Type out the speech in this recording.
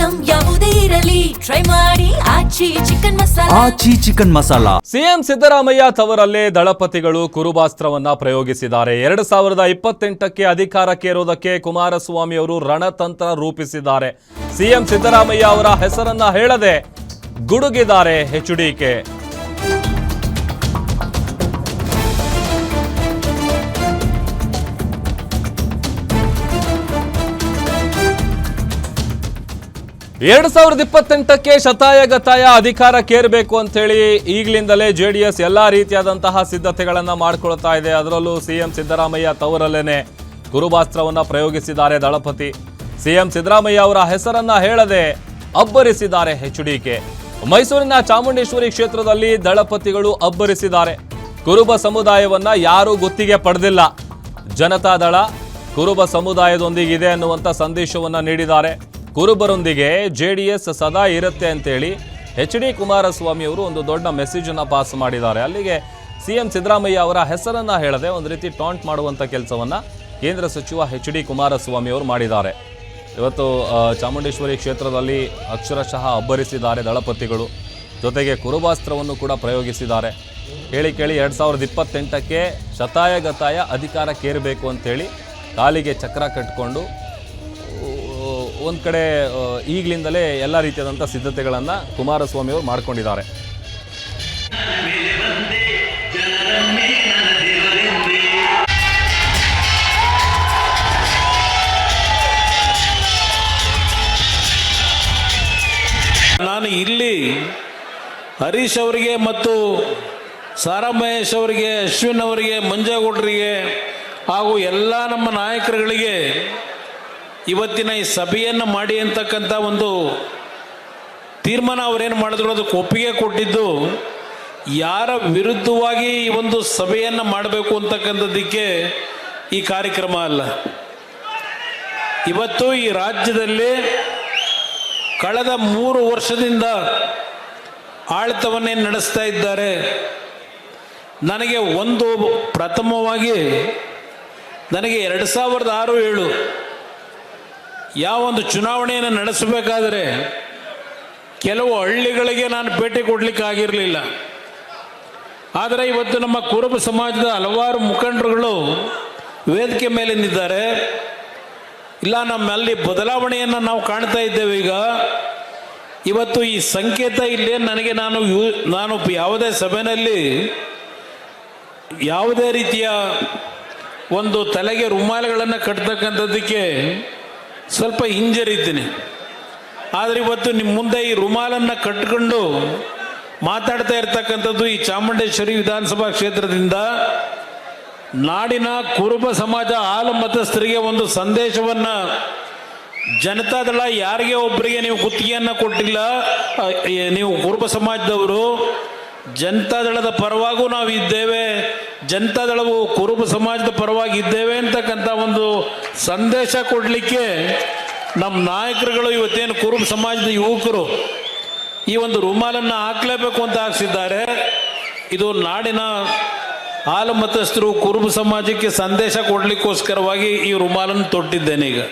Item ಯಾವುದೇ ಇರಲಿ try ಮಾಡಿ ಆಚಿ ಚಿಕನ್ ಮಸಾಲಾ. ಸಿಎಂ ಸಿದ್ದರಾಮಯ್ಯ ತವರಲ್ಲೇ ದಳಪತಿಗಳು ಕುರುಬಾಸ್ತ್ರವನ್ನ ಪ್ರಯೋಗಿಸಿದ್ದಾರೆ. 2028ಕ್ಕೆ ಅಧಿಕಾರಕ್ಕೇರೋದಕ್ಕೆ ಕುಮಾರಸ್ವಾಮಿ ಅವರು ರಣತಂತ್ರ ರೂಪಿಸಿದ್ದಾರೆ. ಸಿಎಂ ಸಿದ್ದರಾಮಯ್ಯ ಅವರ ಹೆಸರನ್ನ ಹೇಳದೆ ಗುಡುಗಿದ್ದಾರೆ ಎಚ್ಡಿಕೆ. ಎರಡು 2028ಕ್ಕೆ ಶತಾಯಗತಾಯ ಅಧಿಕಾರಕ್ಕೇರಬೇಕು ಅಂತ ಹೇಳಿ ಈಗಲಿಂದಲೇ ಜೆಡಿಎಸ್ ಎಲ್ಲಾ ರೀತಿಯಾದಂತಹ ಸಿದ್ಧತೆಗಳನ್ನ ಮಾಡಿಕೊಳ್ತಾ ಇದೆ. ಅದರಲ್ಲೂ ಸಿಎಂ ಸಿದ್ದರಾಮಯ್ಯ ತವರಲ್ಲೇನೆ ಕುರುಬಾಸ್ತ್ರವನ್ನ ಪ್ರಯೋಗಿಸಿದ್ದಾರೆ ದಳಪತಿ. ಸಿಎಂ ಸಿದ್ದರಾಮಯ್ಯ ಅವರ ಹೆಸರನ್ನ ಹೇಳದೆ ಅಬ್ಬರಿಸಿದ್ದಾರೆ ಎಚ್ಡಿಕೆ. ಮೈಸೂರಿನ ಚಾಮುಂಡೇಶ್ವರಿ ಕ್ಷೇತ್ರದಲ್ಲಿ ದಳಪತಿಗಳು ಅಬ್ಬರಿಸಿದ್ದಾರೆ. ಕುರುಬ ಸಮುದಾಯವನ್ನ ಯಾರೂ ಗುತ್ತಿಗೆ ಪಡೆದಿಲ್ಲ. ಜನತಾದಳ ಕುರುಬ ಸಮುದಾಯದೊಂದಿಗಿದೆ ಅನ್ನುವಂಥ ಸಂದೇಶವನ್ನ ನೀಡಿದ್ದಾರೆ. ಕುರುಬರೊಂದಿಗೆ ಜೆಡಿಎಸ್ ಸದಾ ಇರುತ್ತೆ ಅಂತೇಳಿ ಎಚ್.ಡಿ. ಕುಮಾರಸ್ವಾಮಿ ಅವರು ಒಂದು ದೊಡ್ಡ ಮೆಸೇಜ್ ಅನ್ನ ಪಾಸ್ ಮಾಡಿದ್ದಾರೆ. ಅಲ್ಲಿಗೆ ಸಿಎಂ ಸಿದ್ದರಾಮಯ್ಯ ಅವರ ಹೆಸರನ್ನ ಹೇಳದೆ ಒಂದು ರೀತಿ ಟಾಂಟ್ ಮಾಡುವಂಥ ಕೆಲಸವನ್ನ ಕೇಂದ್ರ ಸಚಿವ ಎಚ್.ಡಿ. ಕುಮಾರಸ್ವಾಮಿ ಅವರು ಮಾಡಿದ್ದಾರೆ. ಇವತ್ತು ಚಾಮುಂಡೇಶ್ವರಿ ಕ್ಷೇತ್ರದಲ್ಲಿ ಅಕ್ಷರಶಃ ಅಬ್ಬರಿಸಿದ್ದಾರೆ ದಳಪತಿಗಳು. ಜೊತೆಗೆ ಕುರುಬಾಸ್ತ್ರವನ್ನು ಕೂಡ ಪ್ರಯೋಗಿಸಿದ್ದಾರೆ. ಕೇಳಿ 2028ಕ್ಕೆ ಶತಾಯಗತಾಯ ಅಧಿಕಾರಕ್ಕೇರಬೇಕು ಅಂತೇಳಿ ಕಾಲಿಗೆ ಚಕ್ರ ಕಟ್ಟಿಕೊಂಡು ಒಂದು ಕಡೆ ಈಗಲಿಂದಲೇ ಎಲ್ಲ ರೀತಿಯಾದಂಥ ಸಿದ್ಧತೆಗಳನ್ನು ಕುಮಾರಸ್ವಾಮಿ ಅವರು ಮಾಡ್ಕೊಂಡಿದ್ದಾರೆ. ನಾನು ಇಲ್ಲಿ ಹರೀಶ್ ಅವರಿಗೆ ಮತ್ತು ಸಾರಾ ಮಹೇಶ್ ಅವರಿಗೆ, ಅಶ್ವಿನ್ ಅವರಿಗೆ, ಮಂಜೇಗೌಡರಿಗೆ ಹಾಗೂ ಎಲ್ಲ ನಮ್ಮ ನಾಯಕರುಗಳಿಗೆ ಇವತ್ತಿನ ಈ ಸಭೆಯನ್ನು ಮಾಡಿ ಅಂತಕ್ಕಂಥ ಒಂದು ತೀರ್ಮಾನ ಅವರೇನು ಮಾಡಿದ್ರು ಅದಕ್ಕೆ ಒಪ್ಪಿಗೆ ಕೊಟ್ಟಿದ್ದು ಯಾರ ವಿರುದ್ಧವಾಗಿ ಈ ಒಂದು ಸಭೆಯನ್ನು ಮಾಡಬೇಕು ಅಂತಕ್ಕಂಥದ್ದಕ್ಕೆ ಈ ಕಾರ್ಯಕ್ರಮ ಅಲ್ಲ. ಇವತ್ತು ಈ ರಾಜ್ಯದಲ್ಲಿ ಕಳೆದ 3 ವರ್ಷದಿಂದ ಆಡಳಿತವನ್ನೇ ನಡೆಸ್ತಾ ಇದ್ದಾರೆ. ನನಗೆ ಪ್ರಥಮವಾಗಿ ನನಗೆ 2006-7 ಯಾವೊಂದು ಚುನಾವಣೆಯನ್ನು ನಡೆಸಬೇಕಾದ್ರೆ ಕೆಲವು ಹಳ್ಳಿಗಳಿಗೆ ನಾನು ಭೇಟಿ ಕೊಡಲಿಕ್ಕೆ ಆಗಿರಲಿಲ್ಲ. ಆದರೆ ಇವತ್ತು ನಮ್ಮ ಕುರುಬ ಸಮಾಜದ ಹಲವಾರು ಮುಖಂಡರುಗಳು ವೇದಿಕೆ ಮೇಲೆ ನಿಂತಿದ್ದಾರೆ. ಇಲ್ಲ, ನಮ್ಮಲ್ಲಿ ಬದಲಾವಣೆಯನ್ನು ನಾವು ಕಾಣ್ತಾ ಇದ್ದೇವೆ. ಈಗ ಇವತ್ತು ಈ ಸಂಕೇತ ಇಲ್ಲೇ ನನಗೆ ನಾನು ಯಾವುದೇ ಸಭೆಯಲ್ಲಿ ಯಾವುದೇ ರೀತಿಯ ಒಂದು ತಲೆಗೆ ರುಮಾಲುಗಳನ್ನು ಕಟ್ತಕ್ಕಂಥದ್ದಕ್ಕೆ ಸ್ವಲ್ಪ ಹಿಂಜರಿತೀನಿ. ಆದರೆ ಇವತ್ತು ನಿಮ್ಮ ಮುಂದೆ ಈ ರುಮಾಲನ್ನು ಕಟ್ಟಿಕೊಂಡು ಮಾತಾಡ್ತಾ ಇರ್ತಕ್ಕಂಥದ್ದು ಈ ಚಾಮುಂಡೇಶ್ವರಿ ವಿಧಾನಸಭಾ ಕ್ಷೇತ್ರದಿಂದ ನಾಡಿನ ಕುರುಬ ಸಮಾಜ ಹಾಲು ಮತಸ್ಥರಿಗೆ ಒಂದು ಸಂದೇಶವನ್ನು ಜನತಾದಳ ಯಾರಿಗೆ ಒಬ್ಬರಿಗೆ ನೀವು ಗುತ್ತಿಗೆಯನ್ನು ಕೊಟ್ಟಿಲ್ಲ. ನೀವು ಕುರುಬ ಸಮಾಜದವರು ಜನತಾದಳದ ಪರವಾಗೂ ನಾವು ಇದ್ದೇವೆ, ಜನತಾದಳವು ಕುರುಬ ಸಮಾಜದ ಪರವಾಗಿ ಇದ್ದೇವೆ ಅಂತಕ್ಕಂಥ ಒಂದು ಸಂದೇಶ ಕೊಡಲಿಕ್ಕೆ ನಮ್ಮ ನಾಯಕರುಗಳು ಇವತ್ತೇನು ಕುರುಬ ಸಮಾಜದ ಯುವಕರು ಈ ಒಂದು ರುಮಾಲನ್ನು ಹಾಕಲೇಬೇಕು ಅಂತ ಹಾಕ್ಸಿದ್ದಾರೆ. ಇದು ನಾಡಿನ ಹಾಲು ಮತಸ್ಥರು ಕುರುಬ ಸಮಾಜಕ್ಕೆ ಸಂದೇಶ ಕೊಡಲಿಕ್ಕೋಸ್ಕರವಾಗಿ ಈ ರುಮಾಲನ್ನು ತೊಟ್ಟಿದ್ದೇನೆ. ಈಗ